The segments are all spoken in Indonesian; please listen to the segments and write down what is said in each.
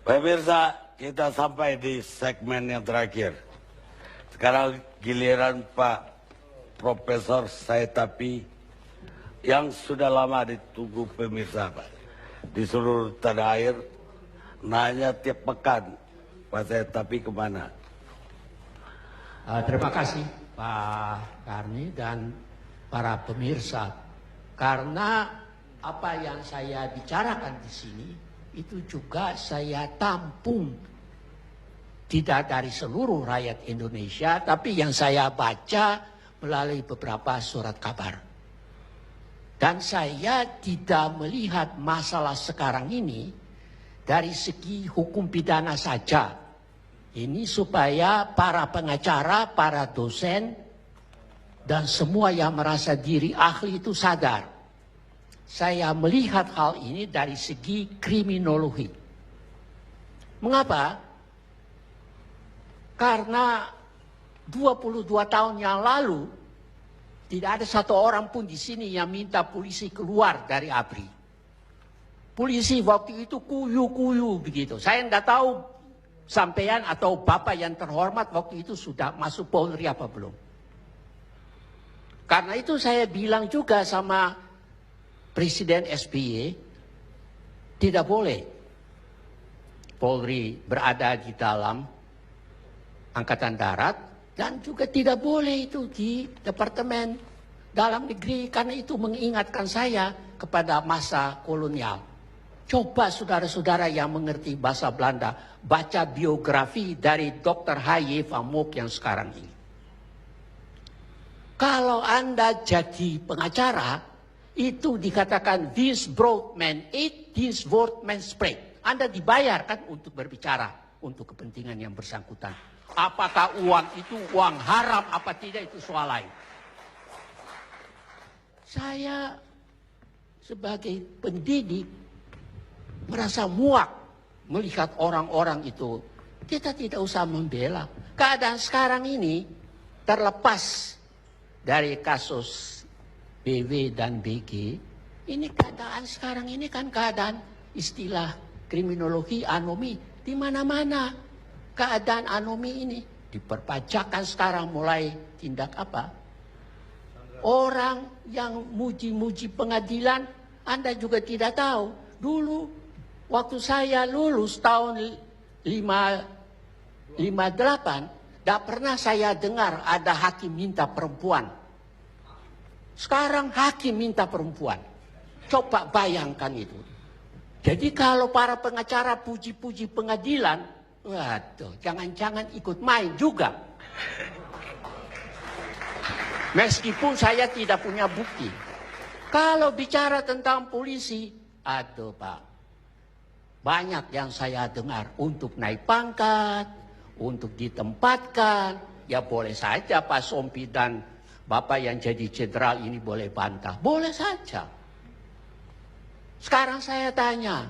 Pemirsa, kita sampai di segmen yang terakhir. Sekarang giliran Pak Profesor Saetapi yang sudah lama ditunggu pemirsa, Pak. Di seluruh tanah air, nanya tiap pekan, Pak Saetapi kemana? Terima kasih Pak Karni dan para pemirsa. Karena apa yang saya bicarakan di sini itu juga saya tampung tidak dari seluruh rakyat Indonesia, tapi yang saya baca melalui beberapa surat kabar. Dan saya tidak melihat masalah sekarang ini dari segi hukum pidana saja. Ini supaya para pengacara, para dosen, dan semua yang merasa diri ahli itu sadar. Saya melihat hal ini dari segi kriminologi. Mengapa? Karena 22 tahun yang lalu tidak ada satu orang pun di sini yang minta polisi keluar dari ABRI. Polisi waktu itu kuyu-kuyu begitu. Saya tidak tahu sampean atau bapak yang terhormat waktu itu sudah masuk Polri apa belum. Karena itu saya bilang juga sama Presiden SBY, tidak boleh Polri berada di dalam Angkatan Darat dan juga tidak boleh itu di Departemen Dalam Negeri karena itu mengingatkan saya kepada masa kolonial. Coba saudara-saudara yang mengerti bahasa Belanda baca biografi dari Dr. H.J. van Mook yang sekarang ini. Kalau Anda jadi pengacara, itu dikatakan this broad man eat, this broad man spread. Anda dibayar kan untuk berbicara untuk kepentingan yang bersangkutan. Apakah uang itu uang haram apa tidak itu soal lain. Saya sebagai pendidik merasa muak melihat orang-orang itu. Kita tidak usah membela. Keadaan sekarang ini terlepas dari kasus BW dan BG, ini keadaan sekarang ini kan keadaan istilah kriminologi anomi di mana-mana. Keadaan anomi ini diperpajakan sekarang mulai tindak apa? Orang yang muji-muji pengadilan, Anda juga tidak tahu. Dulu waktu saya lulus tahun 58, tidak pernah saya dengar ada hakim minta perempuan. Sekarang hakim minta perempuan. Coba bayangkan itu. Jadi kalau para pengacara puji-puji pengadilan, waduh, jangan-jangan ikut main juga. Meskipun saya tidak punya bukti. Kalau bicara tentang polisi, aduh Pak, banyak yang saya dengar untuk naik pangkat, untuk ditempatkan, ya boleh saja Pak Sompi dan Bapak yang jadi jenderal ini boleh bantah. Boleh saja. Sekarang saya tanya.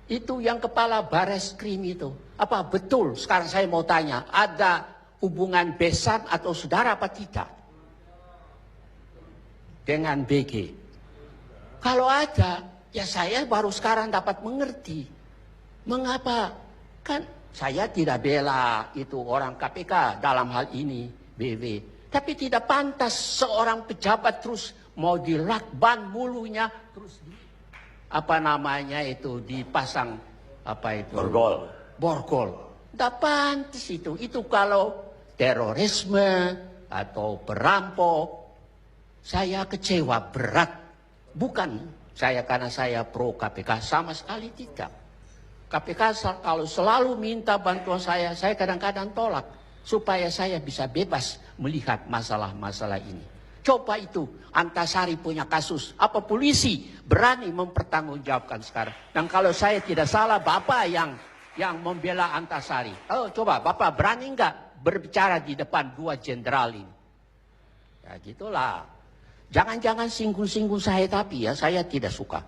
Itu yang kepala Bareskrim itu. Apa betul? Sekarang saya mau tanya. Ada hubungan besan atau saudara apa tidak? Dengan BG. Kalau ada, ya saya baru sekarang dapat mengerti. Mengapa? Kan saya tidak bela itu orang KPK dalam hal ini. BW. Tapi tidak pantas seorang pejabat terus mau dilakban mulunya terus apa namanya itu dipasang apa itu borgol. Tidak pantas itu. Itu kalau terorisme atau perampok saya kecewa berat. Bukan saya karena saya pro KPK sama sekali tidak. KPK kalau selalu minta bantuan saya kadang-kadang tolak. Supaya saya bisa bebas melihat masalah-masalah ini. Coba itu Antasari punya kasus. Apa polisi berani mempertanggungjawabkan sekarang? Dan kalau saya tidak salah Bapak yang membela Antasari. Oh coba Bapak berani enggak berbicara di depan dua jenderal ini? Ya gitulah. Jangan-jangan singgung-singgung saya tapi ya saya tidak suka.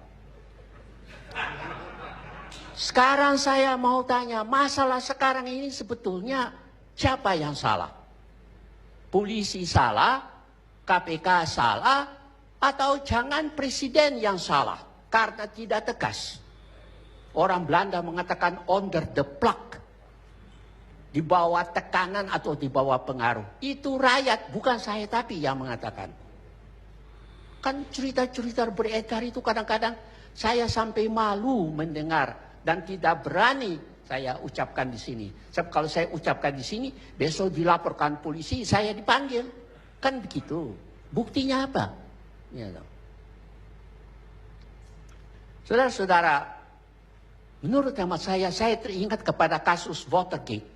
Sekarang saya mau tanya masalah sekarang ini sebetulnya siapa yang salah? Polisi salah, KPK salah, atau jangan presiden yang salah karena tidak tegas? Orang Belanda mengatakan under the plug. Di bawah tekanan atau di bawah pengaruh. Itu rakyat, bukan saya tapi yang mengatakan. Kan cerita-cerita beredar itu kadang-kadang saya sampai malu mendengar dan tidak berani saya ucapkan di sini. Sebab kalau saya ucapkan di sini, besok dilaporkan polisi, saya dipanggil. Kan begitu. Buktinya apa? Ya, saudara-saudara, menurut hemat saya teringat kepada kasus Watergate.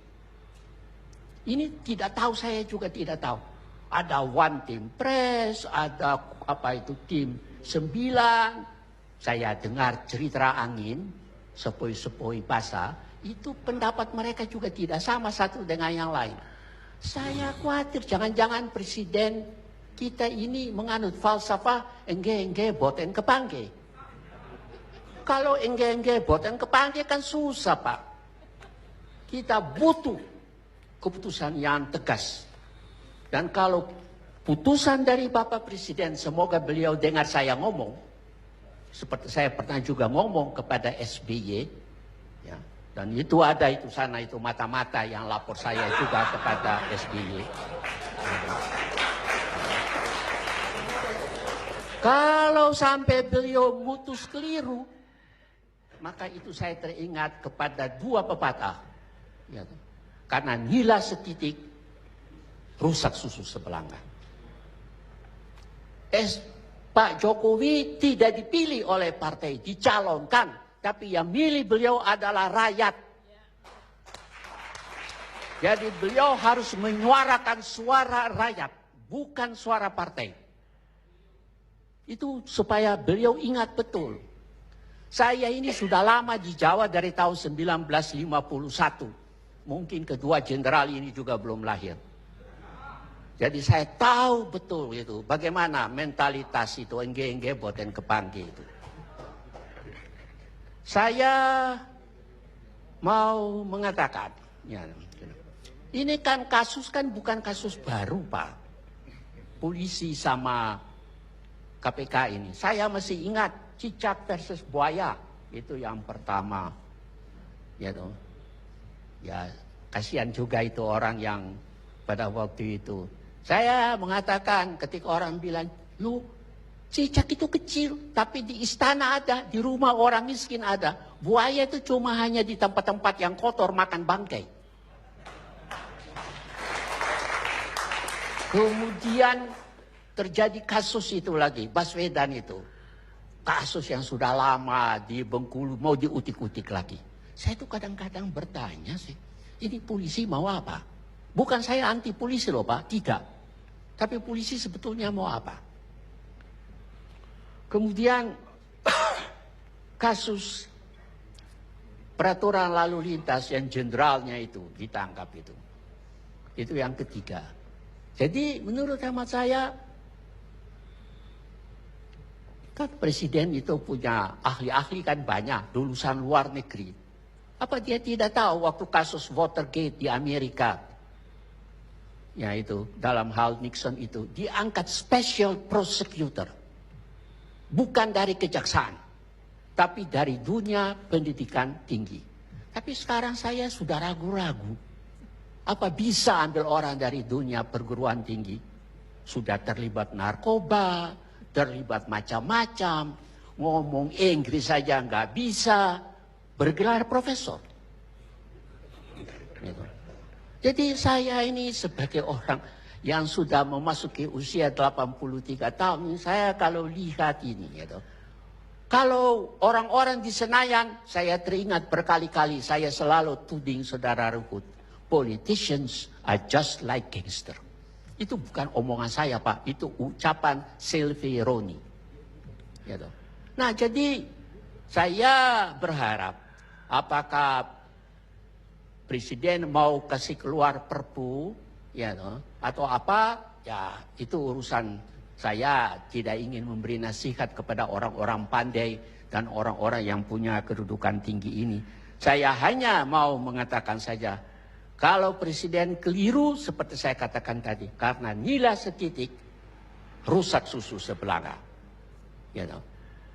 Ini tidak tahu, saya juga tidak tahu. Ada One Team Press, ada tim 9. Saya dengar cerita angin, sepoi-sepoi basah, itu pendapat mereka juga tidak sama satu dengan yang lain. Saya khawatir jangan-jangan presiden kita ini menganut falsafah engge-engge boten kepangge. Kalau engge-engge boten kepangge kan susah, Pak. Kita butuh keputusan yang tegas. Dan kalau putusan dari Bapak Presiden, semoga beliau dengar saya ngomong, seperti saya pernah juga ngomong kepada SBY, ya, dan itu ada itu sana itu mata-mata yang lapor saya juga kepada SBY. Kalau sampai beliau mutus keliru, maka itu saya teringat kepada dua pepatah. Ya, karena nila setitik, rusak susu sebelanga. Pak Jokowi tidak dipilih oleh partai, dicalonkan. Tapi yang milih beliau adalah rakyat. Jadi beliau harus menyuarakan suara rakyat, bukan suara partai. Itu supaya beliau ingat betul. Saya ini sudah lama di Jawa dari tahun 1951. Mungkin kedua jenderal ini juga belum lahir. Jadi saya tahu betul itu bagaimana mentalitas itu engge-engge boten kepangge itu. Saya mau mengatakan, ya, ini kan kasus kan bukan kasus baru, Pak. Polisi sama KPK ini. Saya masih ingat cicak versus buaya itu yang pertama, ya toh. Ya, kasihan juga itu orang yang pada waktu itu. Saya mengatakan ketika orang bilang, lu cicak itu kecil, tapi di istana ada, di rumah orang miskin ada. Buaya itu cuma hanya di tempat-tempat yang kotor makan bangkai. Kemudian terjadi kasus itu lagi, Baswedan itu. Kasus yang sudah lama di Bengkulu mau diutik-utik lagi. Saya tuh kadang-kadang bertanya sih, ini polisi mau apa? Bukan saya anti polisi loh, Pak, tidak. Tapi polisi sebetulnya mau apa? Kemudian kasus peraturan lalu lintas yang jenderalnya itu ditangkap itu. Itu yang ketiga. Jadi menurut hemat saya, kan presiden itu punya ahli-ahli kan banyak, lulusan luar negeri. Apa dia tidak tahu waktu kasus Watergate di Amerika, ya itu dalam hal Nixon itu diangkat special prosecutor, bukan dari kejaksaan, tapi dari dunia pendidikan tinggi. Tapi sekarang saya sudah ragu-ragu, apa bisa ambil orang dari dunia perguruan tinggi, sudah terlibat narkoba, terlibat macam-macam, ngomong Inggris saja nggak bisa, bergelar profesor. Jadi saya ini sebagai orang yang sudah memasuki usia 83 tahun, saya kalau lihat ini, gitu. Kalau orang-orang di Senayan, saya teringat berkali-kali, saya selalu tuding saudara Ruhut, politicians are just like gangster. Itu bukan omongan saya, Pak, itu ucapan Silvi Roni. Gitu. Nah, jadi saya berharap apakah presiden mau kasih keluar perpu, ya, atau apa, ya itu urusan saya. Tidak ingin memberi nasihat kepada orang-orang pandai dan orang-orang yang punya kedudukan tinggi ini. Saya hanya mau mengatakan saja, kalau presiden keliru seperti saya katakan tadi, karena nilai setitik rusak susu sebelanga, ya,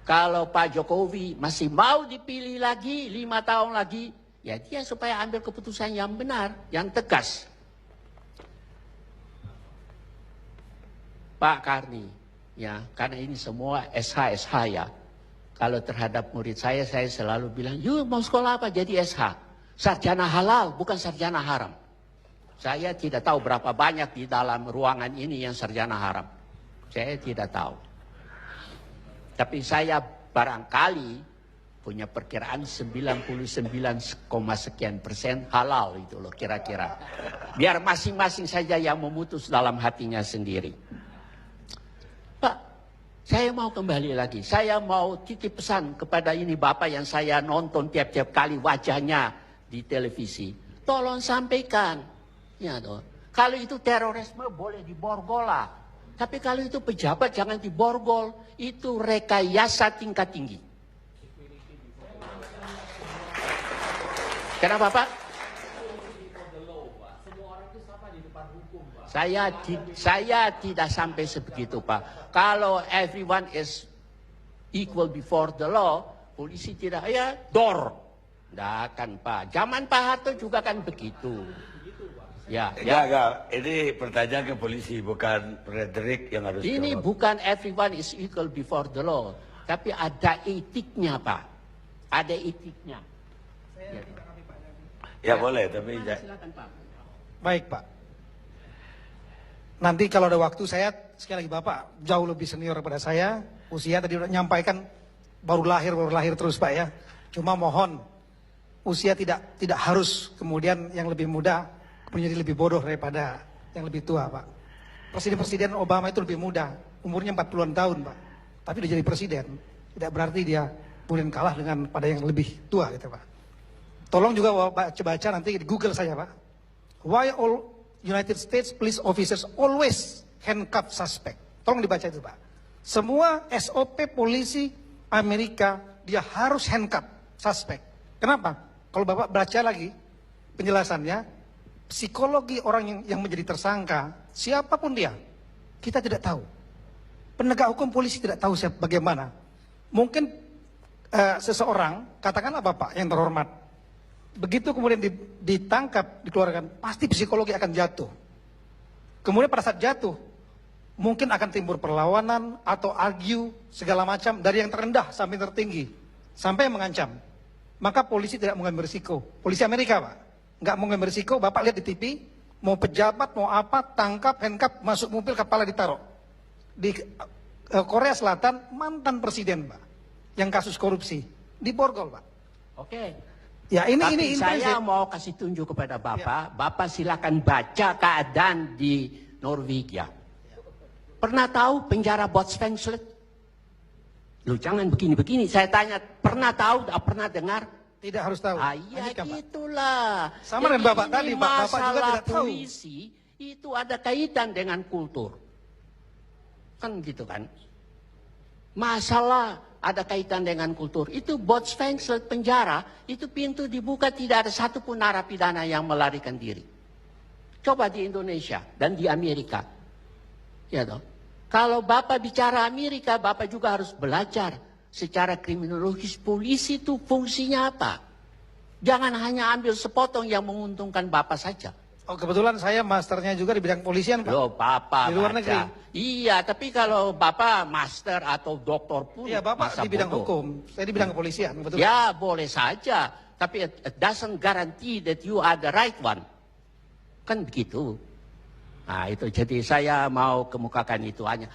Kalau Pak Jokowi masih mau dipilih lagi 5 tahun lagi, ya dia supaya ambil keputusan yang benar, yang tegas. Pak Karni, ya karena ini semua SH ya. Kalau terhadap murid saya selalu bilang, yuk mau sekolah apa? Jadi SH. Sarjana halal, bukan sarjana haram. Saya tidak tahu berapa banyak di dalam ruangan ini yang sarjana haram. Saya tidak tahu. Tapi saya barangkali punya perkiraan 99,sekian% halal itu loh kira-kira. Biar masing-masing saja yang memutus dalam hatinya sendiri. Pak, saya mau kembali lagi. Saya mau titip pesan kepada ini Bapak yang saya nonton tiap-tiap kali wajahnya di televisi. Tolong sampaikan. Ya, toh. Kalau itu terorisme boleh diborgol lah. Tapi kalau itu pejabat jangan diborgol. Itu rekayasa tingkat tinggi. Kenapa Pak? Saya tidak sampai sebegitu Pak. Kalau everyone is equal before the law, polisi tidak, ya dor. Tidak kan Pak. Zaman Pak Harto juga kan begitu. Ya, Enggak. Ini pertanyaan ke polisi, bukan Frederick yang harus ini jawab. bukan everyone is equal before the law. Tapi ada etiknya Pak. Ada etiknya. Ya boleh, tapi Silakan Pak. Baik Pak. Nanti kalau ada waktu saya, sekali lagi Bapak jauh lebih senior daripada saya. Usia tadi udah nyampaikan baru lahir terus Pak ya. Cuma mohon usia tidak harus kemudian yang lebih muda menjadi lebih bodoh daripada yang lebih tua Pak. Presiden Obama itu lebih muda, umurnya 40-an tahun Pak. Tapi dia jadi presiden, tidak berarti dia kemudian kalah dengan pada yang lebih tua gitu Pak. Tolong juga baca nanti di Google saya Pak. Why all United States police officers always handcuff suspect. Tolong dibaca itu Pak. Semua SOP polisi Amerika dia harus handcuff suspect. Kenapa? Kalau Bapak baca lagi penjelasannya, psikologi orang yang menjadi tersangka, siapapun dia, kita tidak tahu. Penegak hukum polisi tidak tahu bagaimana. Mungkin seseorang, katakanlah Bapak yang terhormat, begitu kemudian ditangkap, dikeluarkan, pasti psikologi akan jatuh. Kemudian pada saat jatuh, mungkin akan timbul perlawanan atau argue segala macam dari yang terendah sampai tertinggi, sampai mengancam. Maka polisi tidak mengambil risiko. Polisi Amerika Pak, nggak mau ngambil risiko. Bapak lihat di TV, mau pejabat, mau apa, tangkap, handcuff, masuk mobil, kepala ditaruh. Di Korea Selatan, mantan presiden Pak, yang kasus korupsi, diborgol Pak. Oke. Ya Tapi ini saya mau kasih tunjuk kepada Bapak, Bapak silakan baca keadaan di Norwegia. Pernah tahu penjara Botsfengslet? Lu jangan begini-begini, saya tanya, pernah tahu, pernah dengar? Tidak harus tahu. Iya Andika, Pak. itulah. Sama dengan Bapak tadi, Pak. Bapak juga masalah tidak tahu. polisi itu ada kaitan dengan kultur. Kan gitu kan. Masalah ada kaitan dengan kultur. Itu Botsfengslet penjara, itu pintu dibuka tidak ada satupun narapidana yang melarikan diri. Coba di Indonesia dan di Amerika. Ya toh. Kalau Bapak bicara Amerika, Bapak juga harus belajar secara kriminologis polisi itu fungsinya apa. Jangan hanya ambil sepotong yang menguntungkan Bapak saja. Oh kebetulan saya masternya juga di bidang polisian Pak. Loh, Bapak Di luar baca. negeri. Iya, tapi kalau Bapak master atau doktor pun Iya Bapak masa di bidang bodoh. hukum, saya di bidang kepolisian. Betul. Ya, boleh saja. Tapi it doesn't guarantee that you are the right one. Kan begitu. Nah itu jadi saya mau kemukakan itu hanya.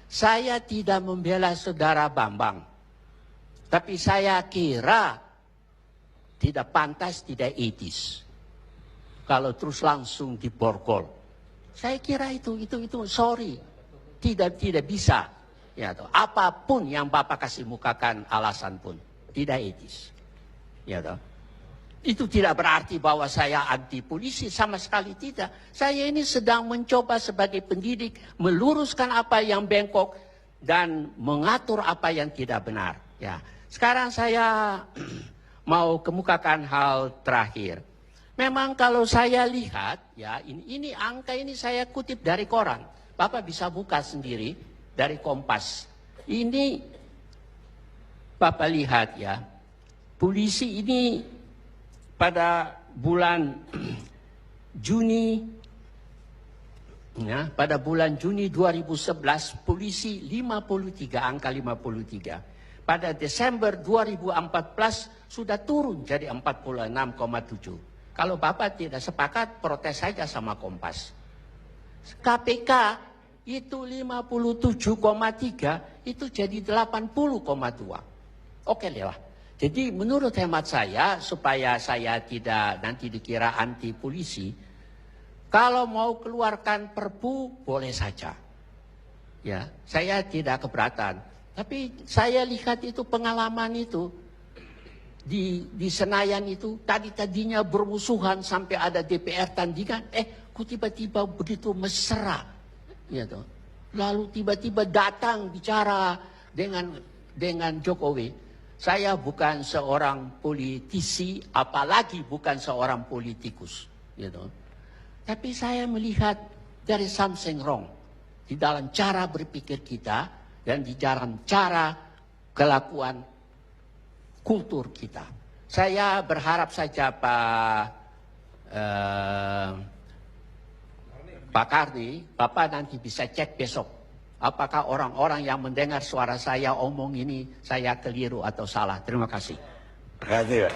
Saya tidak membela saudara Bambang. Tapi saya kira tidak pantas, tidak etis. Kalau terus langsung diborgol. Saya kira itu sorry. Tidak bisa. Ya, toh. Apapun yang Bapak kasih mukakan alasan pun. Tidak etis. Ya, toh. Itu tidak berarti bahwa saya anti polisi, sama sekali tidak. Saya ini sedang mencoba sebagai pendidik meluruskan apa yang bengkok dan mengatur apa yang tidak benar. Ya, sekarang saya mau kemukakan hal terakhir. Memang kalau saya lihat, ya ini angka ini saya kutip dari koran. Bapak bisa buka sendiri dari Kompas. Ini Bapak lihat ya, polisi ini pada bulan Juni, ya, pada bulan Juni 2011 polisi 53, angka 53. Pada Desember 2014 sudah turun jadi 46,7. Kalau Bapak tidak sepakat, protes saja sama Kompas. KPK itu 57,3, itu jadi 80,2. Oke lah. Jadi menurut hemat saya, supaya saya tidak nanti dikira anti polisi, kalau mau keluarkan perpu boleh saja. Ya, saya tidak keberatan. Tapi saya lihat itu pengalaman itu di Senayan itu tadinya bermusuhan sampai ada DPR tandingan. Kok tiba-tiba begitu mesra, gitu. Lalu tiba-tiba datang bicara dengan Jokowi. Saya bukan seorang politisi, apalagi bukan seorang politikus, gitu. Tapi saya melihat there is something wrong di dalam cara berpikir kita dan di dalam cara kelakuan kultur kita. Saya berharap saja Pak Karni, Bapak nanti bisa cek besok. Apakah orang-orang yang mendengar suara saya omong ini saya keliru atau salah. Terima kasih. Terima kasih, Pak.